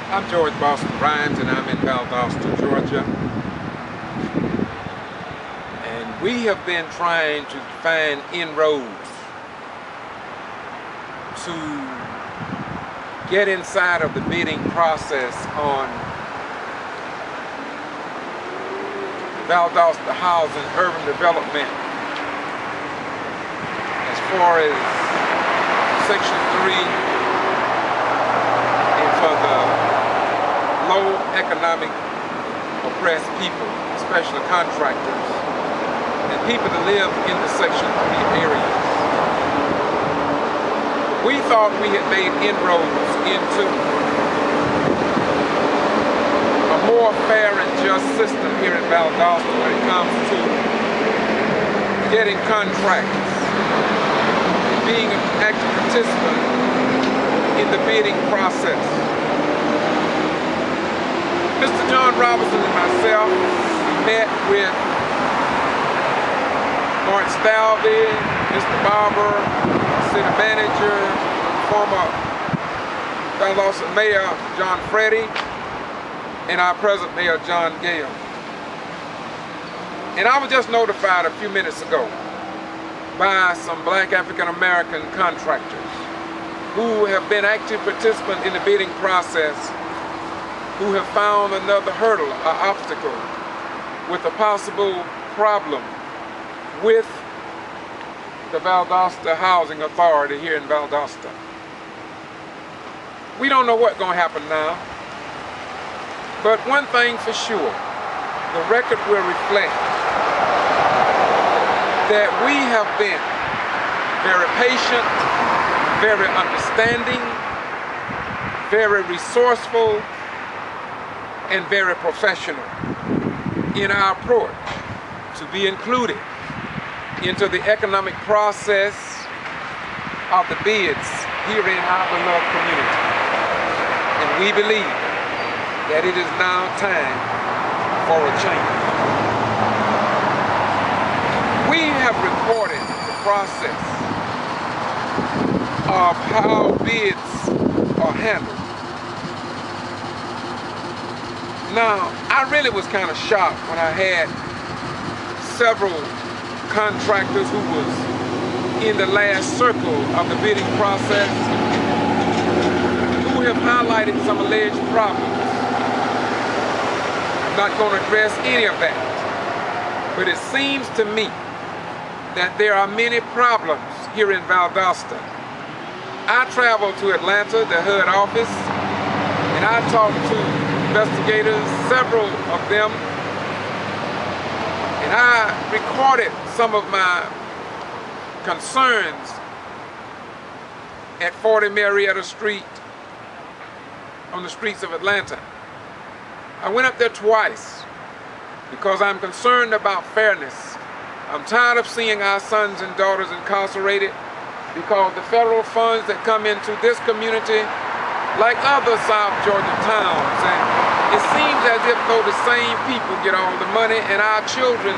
I'm George Boston Rhymes, and I'm in Valdosta, Georgia. And we have been trying to find inroads to get inside of the bidding process on Valdosta housing urban development as far as Section 3 and for the low economic oppressed people, especially contractors and people that live in the Section 3 areas. We thought we had made inroads into a more fair and just system here in Valdosta when it comes to getting contracts, being an active participant in the bidding process. Mr. John Robinson and myself met with Mark Stalvey, Mr. Barber, city manager, former Valdosta Mayor John Freddy, and our present Mayor John Gale. And I was just notified a few minutes ago by some black African American contractors who have been active participants in the bidding process, who have found another hurdle, an obstacle, with a possible problem with the Valdosta Housing Authority here in Valdosta. We don't know what's going to happen now, but one thing for sure, the record will reflect that we have been very patient, very understanding, very resourceful, and very professional in our approach to be included into the economic process of the bids here in our beloved community. And we believe that it is now time for a change. We have reported the process of how bids are handled. Now, I really was kind of shocked when I had several contractors who was in the last circle of the bidding process who have highlighted some alleged problems. I'm not going to address any of that, but it seems to me that there are many problems here in Valdosta. I traveled to Atlanta, the HUD office, and I talked to investigators, several of them, and I recorded some of my concerns at 40 Marietta Street on the streets of Atlanta. I went up there twice because I'm concerned about fairness. I'm tired of seeing our sons and daughters incarcerated because the federal funds that come into this community, like other South Georgia towns, and it seems as if though the same people get all the money and our children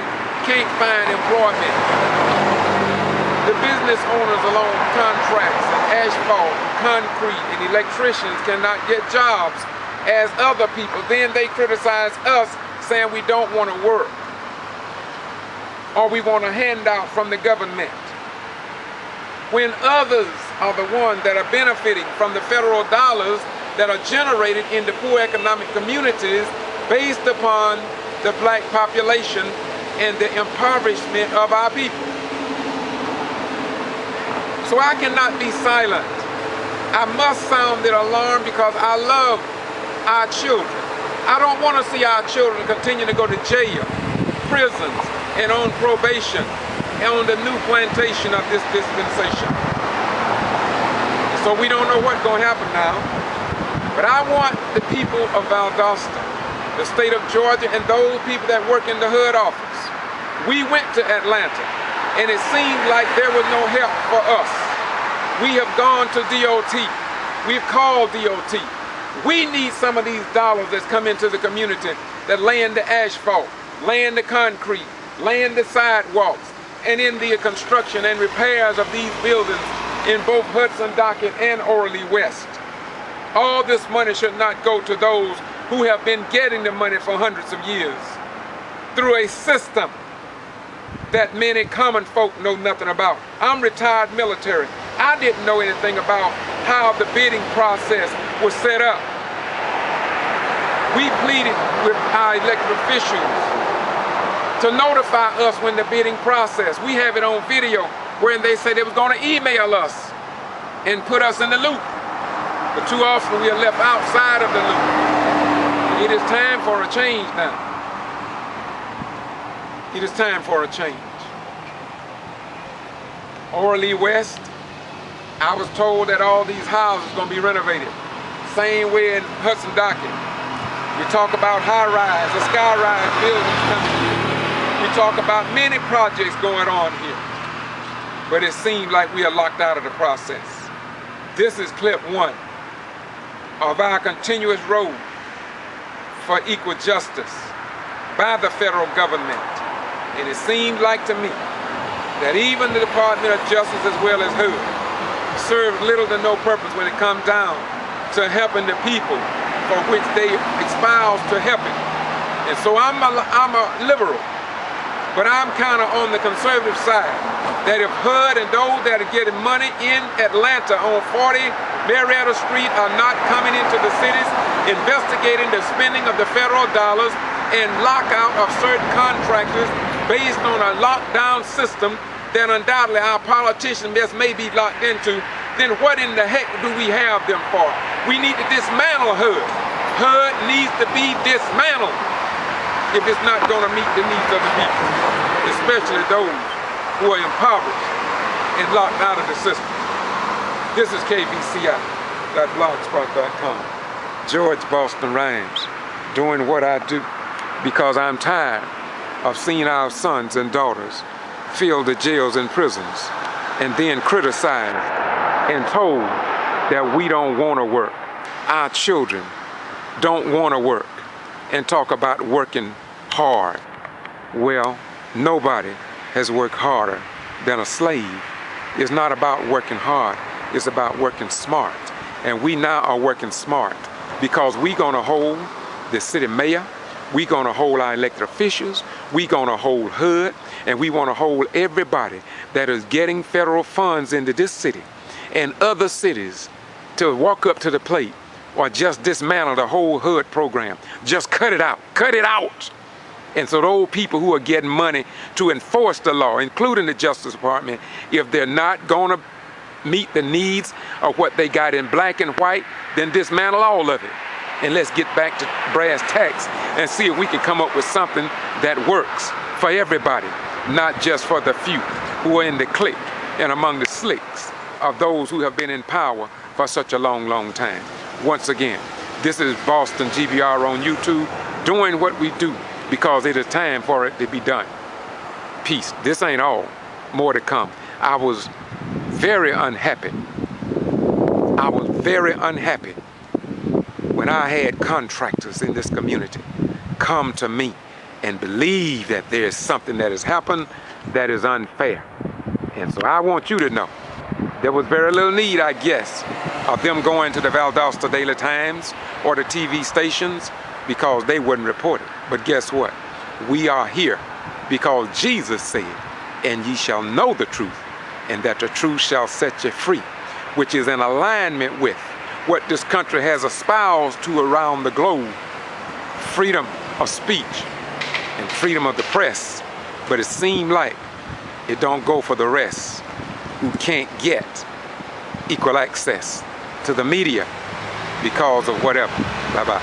can't find employment. The business owners along contracts and asphalt and concrete and electricians cannot get jobs as other people. Then they criticize us saying we don't want to work or we want a handout from the government, when others are the ones that are benefiting from the federal dollars that are generated in the poor economic communities based upon the black population and the impoverishment of our people. So I cannot be silent. I must sound the alarm because I love our children. I don't want to see our children continue to go to jail, prisons, and on probation, and on the new plantation of this dispensation. So we don't know what's going to happen now. But I want the people of Valdosta, the state of Georgia, and those people that work in the HUD office. We went to Atlanta, and it seemed like there was no help for us. We have gone to DOT. We've called DOT. We need some of these dollars that's come into the community that laying the asphalt, laying the concrete, laying the sidewalks, and in the construction and repairs of these buildings in both Hudson Docket and Orly West. All this money should not go to those who have been getting the money for hundreds of years through a system that many common folk know nothing about. I'm retired military. I didn't know anything about how the bidding process was set up. We pleaded with our elected officials to notify us when the bidding process. We have it on video where they said they was going to email us and put us in the loop. But too often we are left outside of the loop. It is time for a change now. It is time for a change. Orly West, I was told that all these houses are going to be renovated. Same way in Hudson Docket. We talk about high-rise or sky-rise buildings coming. We talk about many projects going on here. But it seems like we are locked out of the process. This is clip one of our continuous road for equal justice by the federal government. And it seems like to me that even the Department of Justice as well as HUD serve little to no purpose when it comes down to helping the people for which they espouse to helping. And so I'm a liberal, but I'm kind of on the conservative side, that if HUD and those that are getting money in Atlanta on 40 Marietta Street are not coming into the cities, investigating the spending of the federal dollars and lockout of certain contractors based on a lockdown system that undoubtedly our politicians may be locked into, then what in the heck do we have them for? We need to dismantle HUD. HUD needs to be dismantled if it's not going to meet the needs of the people, especially those who are impoverished and locked out of the system. This is KBCI.blogspot.com. George Boston Rhymes, doing what I do because I'm tired of seeing our sons and daughters fill the jails and prisons and then criticized and told that we don't want to work. Our children don't want to work and talk about working hard. Well, nobody has worked harder than a slave. It's not about working hard, it's about working smart. And we now are working smart because we're going to hold the city mayor, we're going to hold our elected officials, we're going to hold HUD, and we want to hold everybody that is getting federal funds into this city and other cities to walk up to the plate or just dismantle the whole HUD program. Just cut it out. Cut it out. And so those people who are getting money to enforce the law, including the Justice Department, if they're not going to meet the needs of what they got in black and white, then dismantle all of it. And let's get back to brass tacks and see if we can come up with something that works for everybody, not just for the few who are in the clique and among the slicks of those who have been in power for such a long, long time. Once again, this is Boston G.B.R. on YouTube, doing what we do because it is time for it to be done. Peace. This ain't all. More to come. I was very unhappy. I was very unhappy when I had contractors in this community come to me and believe that there is something that has happened that is unfair. And so I want you to know there was very little need, I guess, of them going to the Valdosta Daily Times or the TV stations because they wouldn't report it. But guess what? We are here because Jesus said, and ye shall know the truth, and that the truth shall set you free, which is in alignment with what this country has espoused to around the globe. Freedom of speech and freedom of the press. But it seemed like it don't go for the rest who can't get equal access to the media because of whatever. Bye-bye.